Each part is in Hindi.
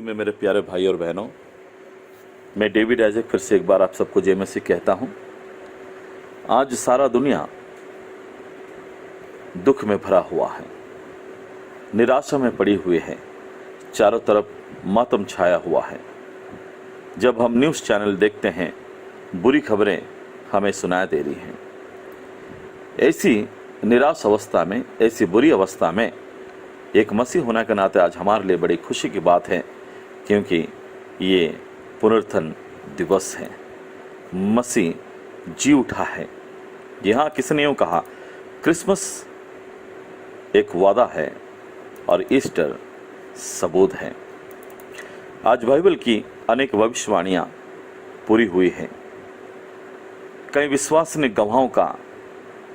में मेरे प्यारे भाई और बहनों, मैं डेविड आइजक फिर से एक बार आप सबको जय मसीह कहता हूं। आज सारा दुनिया दुख में भरा हुआ है, निराशा में पड़ी हुई है, चारों तरफ मातम छाया हुआ है। जब हम न्यूज़ चैनल देखते हैं, बुरी खबरें हमें सुनाई दे रही हैं। ऐसी निराश अवस्था में, ऐसी बुरी अवस्था में एक मसीह होने के नाते आज हमारे लिए बड़ी खुशी की बात है, क्योंकि ये पुनरुत्थान दिवस है। मसीह जी उठा है। यहाँ किसने यूँ कहा, क्रिसमस एक वादा है और ईस्टर सबूत है। आज बाइबल की अनेक भविष्यवाणियाँ पूरी हुई हैं। कई विश्वसनीय गवाहों का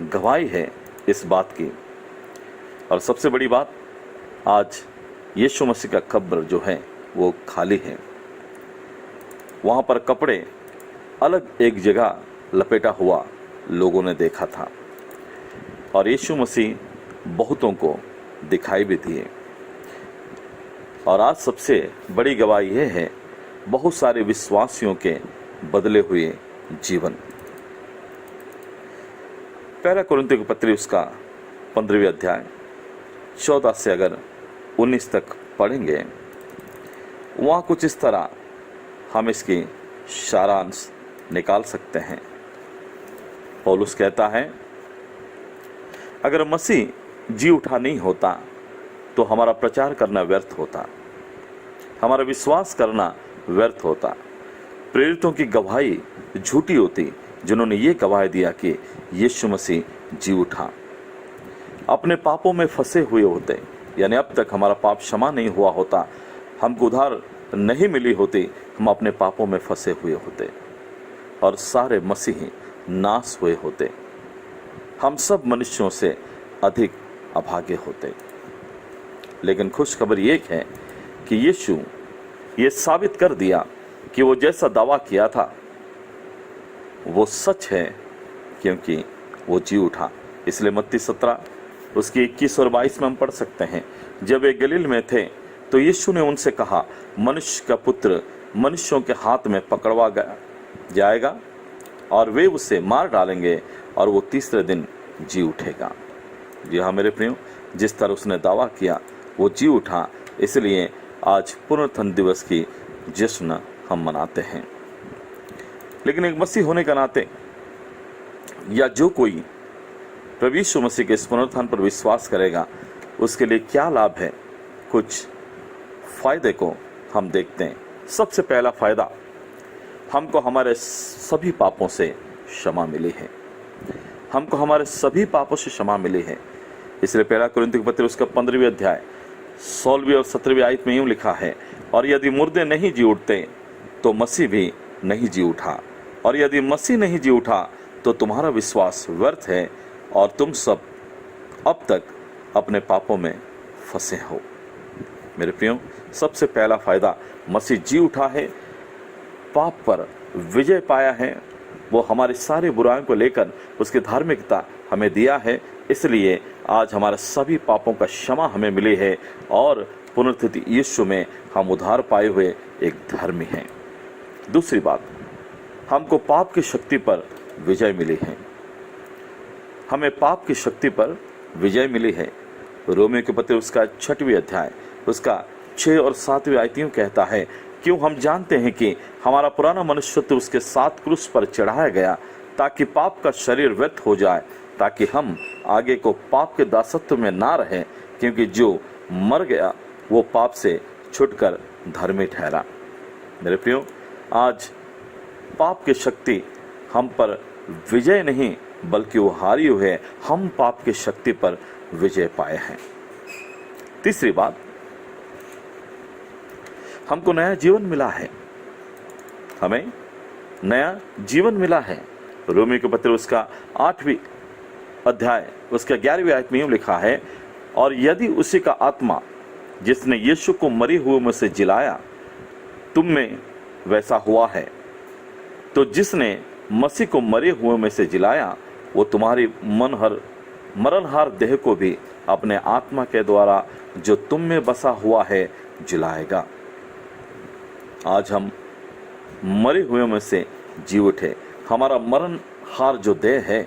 गवाही है इस बात की। और सबसे बड़ी बात, आज यीशु मसीह का कब्र जो है वो खाली है। वहाँ पर कपड़े अलग एक जगह लपेटा हुआ लोगों ने देखा था और यीशु मसीह बहुतों को दिखाई भी दिए। और आज सबसे बड़ी गवाही यह है, बहुत सारे विश्वासियों के बदले हुए जीवन। पहला कुरिन्थियों की पत्री उसका 15वें अध्याय 14 से अगर 19 तक पढ़ेंगे, वहाँ कुछ इस तरह हम इसकी सारांश निकाल सकते हैं। पौलुस कहता है, अगर मसीह जी उठा नहीं होता तो हमारा प्रचार करना व्यर्थ होता, हमारा विश्वास करना व्यर्थ होता। प्रेरितों की गवाही झूठी होती जिन्होंने ये गवाही दिया कि यीशु मसीह जी उठा। अपने पापों में फंसे हुए होते, यानी अब तक हमारा पाप क्षमा नहीं हुआ होता, हमको उधार नहीं मिली होती, हम अपने पापों में फंसे हुए होते और सारे मसीही नाश हुए होते। हम सब मनुष्यों से अधिक अभागे होते। लेकिन खुशखबर ये है कि यीशु ये साबित कर दिया कि वो जैसा दावा किया था वो सच है, क्योंकि वो जी उठा। इसलिए मत्ती 17 उसकी 21 और 22 में हम पढ़ सकते हैं, जब वे गलील में थे तो यीशु ने उनसे कहा, मनुष्य का पुत्र मनुष्यों के हाथ में पकड़वा जाएगा और वे उसे मार डालेंगे और वो तीसरे दिन जी उठेगा। जी हाँ मेरे प्रियो, जिस तरह उसने दावा किया वो जी उठा। इसलिए आज पुनरुत्थान दिवस की जश्न हम मनाते हैं। लेकिन एक मसीह होने का नाते, या जो कोई प्रभु यीशु मसीह के इस पुनरुत्थान पर विश्वास करेगा, उसके लिए क्या लाभ है, कुछ फायदे को हम देखते हैं। सबसे पहला फायदा, हमको हमारे सभी पापों से क्षमा मिली है। हमको हमारे सभी पापों से क्षमा मिली है। इसलिए पहला कुरिन्थियों की पत्री उसका 15वें अध्याय 16वीं और 17वीं आयत में यूँ लिखा है, और यदि मुर्दे नहीं जी उठते तो मसीह भी नहीं जी उठा, और यदि मसीह नहीं जी उठा तो तुम्हारा विश्वास व्यर्थ है और तुम सब अब तक अपने पापों में फंसे हो। मेरे प्रियो, सबसे पहला फायदा, मसीह जी उठा है, पाप पर विजय पाया है। वो हमारे सारे बुराइयों को लेकर उसकी धार्मिकता हमें दिया है। इसलिए आज हमारे सभी पापों का क्षमा हमें मिली है और पुनरुत्थित यीशु में हम उद्धार पाए हुए एक धर्मी हैं। दूसरी बात, हमको पाप की शक्ति पर विजय मिली है। हमें पाप की शक्ति पर विजय मिली है। रोमियो के पत्र उसका 6वां अध्याय उसका 6 और 7वीं आयत यूं कहता है, क्यों हम जानते हैं कि हमारा पुराना मनुष्यत्व उसके साथ क्रूस पर चढ़ाया गया, ताकि पाप का शरीर व्यर्थ हो जाए, ताकि हम आगे को पाप के दासत्व में ना रहें, क्योंकि जो मर गया वो पाप से छुटकर धर्मी ठहरा। मेरे प्रियो, आज पाप की शक्ति हम पर विजय नहीं बल्कि वो हारी हुई है। हम पाप की शक्ति पर विजय पाए हैं। तीसरी बात, हमको नया जीवन मिला है। हमें नया जीवन मिला है। रोमियो के पत्र उसका 8वीं अध्याय उसका 11वीं आयत में यूं लिखा है, और यदि उसी का आत्मा जिसने यीशु को मरे हुए में से जिलाया तुम में वैसा हुआ है, तो जिसने मसीह को मरे हुए में से जिलाया वो तुम्हारी मरणहार देह को भी अपने आत्मा के द्वारा जो तुम में बसा हुआ है जिलाएगा। आज हम मरे हुए में से जी उठे। हमारा मरण हार जो देह है,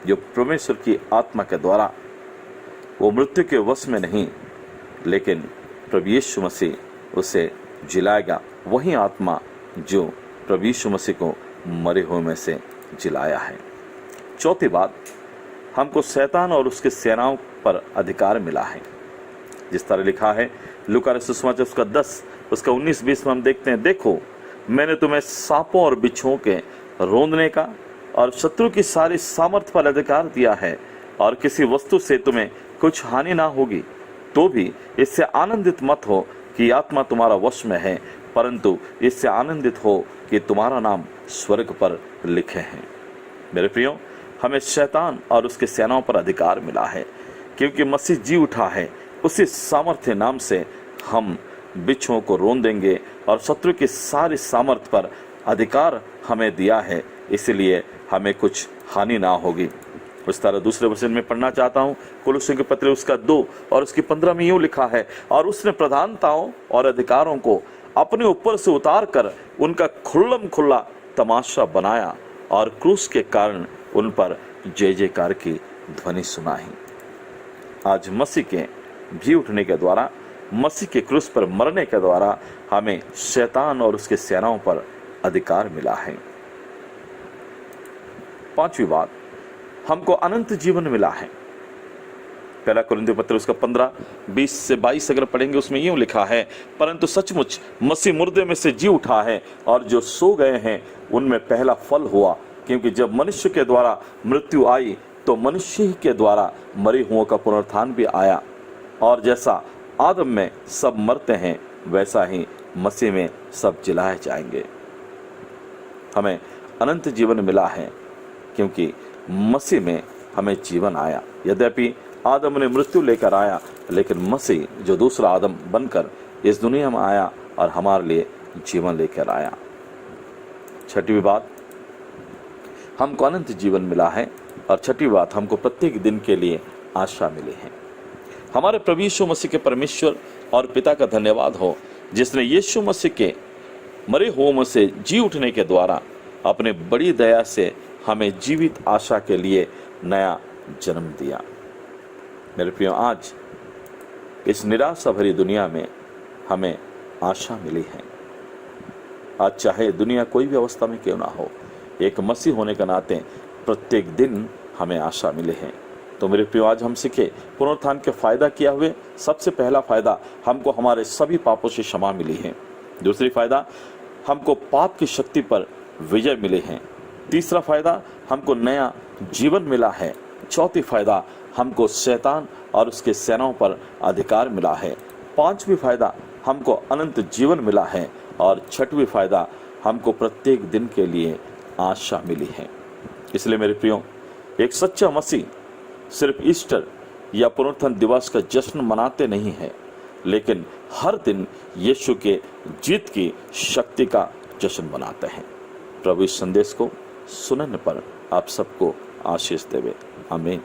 जो परमेश्वर की आत्मा के द्वारा, वो मृत्यु के वश में नहीं, लेकिन प्रभु यीशु मसीह उसे जिलाएगा। वही आत्मा जो प्रभु यीशु मसीह को मरे हुए में से जिलाया है। चौथी बात, हमको शैतान और उसके सेनाओं पर अधिकार मिला है। जिस तरह लिखा है लूका रचित सुसमाचार उसका 10 उसका 19-20 में हम देखते हैं, देखो मैंने तुम्हें सांपों और बिच्छुओं के रोंदने का और शत्रु की सारी सामर्थ पर अधिकार दिया है, और किसी वस्तु से तुम्हें कुछ हानि ना होगी। तो भी इससे आनंदित मत हो कि आत्मा तुम्हारा वश में है, परंतु इससे आनंदित हो कि तुम्हारा नाम स्वर्ग पर लिखे हैं। मेरे प्रियो, हमें शैतान और उसके सेनाओं पर अधिकार मिला है, क्योंकि मसीह जी उठा है। उसी सामर्थ्य नाम से हम बिच्छुओं को रोन देंगे और शत्रु की सारी सामर्थ पर अधिकार हमें दिया है, इसलिए हमें कुछ हानि ना होगी। उस तरह दूसरे वचन में पढ़ना चाहता हूँ, कुलुस्सियों के पत्र उसका 2 और उसकी 15 में यूं लिखा है, और उसने प्रधानताओं और अधिकारों को अपने ऊपर से उतार कर उनका खुल्लम खुल्ला तमाशा बनाया, और क्रूस के कारण उन पर जय जयकार की ध्वनि सुनाई। आज मसीह के जी उठने के द्वारा, मसीह के क्रूस पर मरने के द्वारा हमें शैतान और उसके सेनाओं पर अधिकार मिला है। पांचवी बात, हमको अनंत जीवन मिला है। पहला कुरिन्थियों पत्र उसका 15-20 से 22 अगर पढ़ेंगे, उसमें यूं लिखा है, परंतु सचमुच मसीह मुर्दे में से जी उठा है, और जो सो गए हैं उनमें पहला फल हुआ। क्योंकि जब मनुष्य के द्वारा मृत्यु आई, तो मनुष्य ही के द्वारा मरे हुओं का पुनरुत्थान भी आया। और जैसा आदम में सब मरते हैं, वैसा ही मसीह में सब जिलाए जाएंगे। हमें अनंत जीवन मिला है, क्योंकि मसीह में हमें जीवन आया। यद्यपि आदम ने मृत्यु लेकर आया, लेकिन मसीह जो दूसरा आदम बनकर इस दुनिया में आया और हमारे लिए जीवन लेकर आया। छठी बात, हमको अनंत जीवन मिला है। और छठी बात, हमको प्रत्येक दिन के लिए आशा मिली है। हमारे प्रभु यीशु मसीह के परमेश्वर और पिता का धन्यवाद हो, जिसने यीशु मसीह के मरे हुओं में से जी उठने के द्वारा अपने बड़ी दया से हमें जीवित आशा के लिए नया जन्म दिया। मेरे प्रियो, आज इस निराशा भरी दुनिया में हमें आशा मिली है। आज चाहे दुनिया कोई भी अवस्था में क्यों ना हो, एक मसीह होने के नाते प्रत्येक दिन हमें आशा मिले है। तो मेरे प्रियो, आज हम सीखे पुनरुत्थान के फायदा किया हुए। सबसे पहला फायदा, हमको हमारे सभी पापों से क्षमा मिली है। दूसरी फायदा, हमको पाप की शक्ति पर विजय मिले हैं। तीसरा फायदा, हमको नया जीवन मिला है। चौथी फायदा, हमको शैतान और उसके सेनाओं पर अधिकार मिला है। पांचवी फायदा, हमको अनंत जीवन मिला है। और छठवीं फायदा, हमको प्रत्येक दिन के लिए आशा मिली है। इसलिए मेरे प्रियो, एक सच्चा मसीह सिर्फ ईस्टर या पुनरुत्थान दिवस का जश्न मनाते नहीं है, लेकिन हर दिन यीशु के जीत की शक्ति का जश्न मनाते हैं। प्रभु इस संदेश को सुनने पर आप सबको आशीष देवे। आमीन।